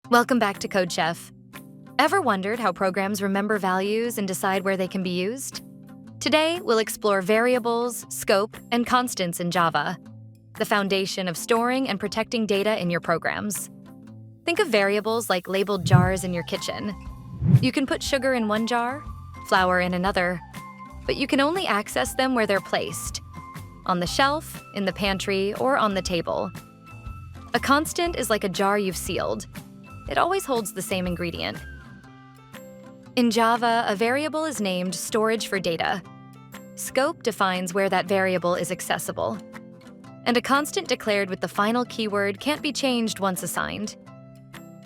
Welcome back to CodeChef. Ever wondered how programs remember values and decide where they can be used? Today, we'll explore variables, scope, and constants in Java, the foundation of storing and protecting data in your programs. Think of variables like labeled jars in your kitchen. You can put sugar in one jar, flour in another, but you can only access them where they're placed, on the shelf, in the pantry, or on the table. A constant is like a jar you've sealed. It always holds the same ingredient. In Java, a variable is named storage for data. Scope defines where that variable is accessible. And a constant declared with the final keyword can't be changed once assigned.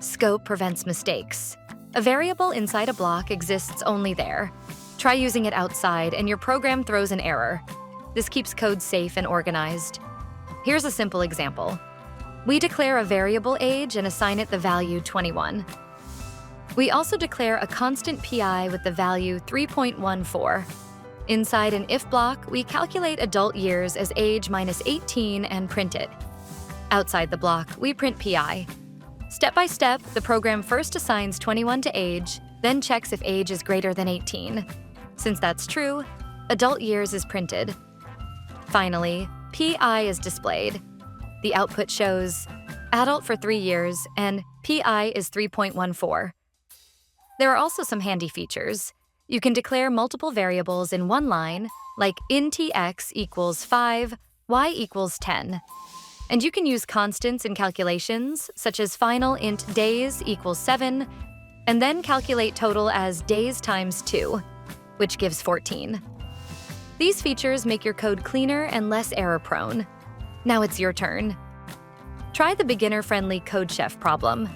Scope prevents mistakes. A variable inside a block exists only there. Try using it outside and your program throws an error. This keeps code safe and organized. Here's a simple example. We declare a variable age and assign it the value 21. We also declare a constant PI with the value 3.14. Inside an if block, we calculate adult years as age minus 18 and print it. Outside the block, we print PI. Step by step, the program first assigns 21 to age, then checks if age is greater than 18. Since that's true, adult years is printed. Finally, PI is displayed. The output shows adult for 3 years and PI is 3.14. There are also some handy features. You can declare multiple variables in one line, like int x equals 5, y equals 10. And you can use constants in calculations, such as final int days equals 7, and then calculate total as days times 2, which gives 14. These features make your code cleaner and less error-prone. Now it's your turn. Try the beginner-friendly CodeChef problem.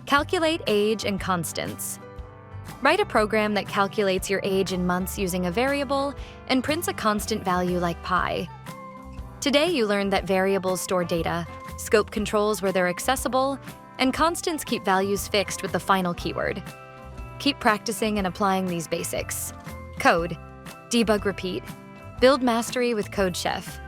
Calculate age and constants. Write a program that calculates your age in months using a variable and prints a constant value like pi. Today you learned that variables store data, scope controls where they're accessible, and constants keep values fixed with the final keyword. Keep practicing and applying these basics. Code, debug, repeat. Build mastery with CodeChef.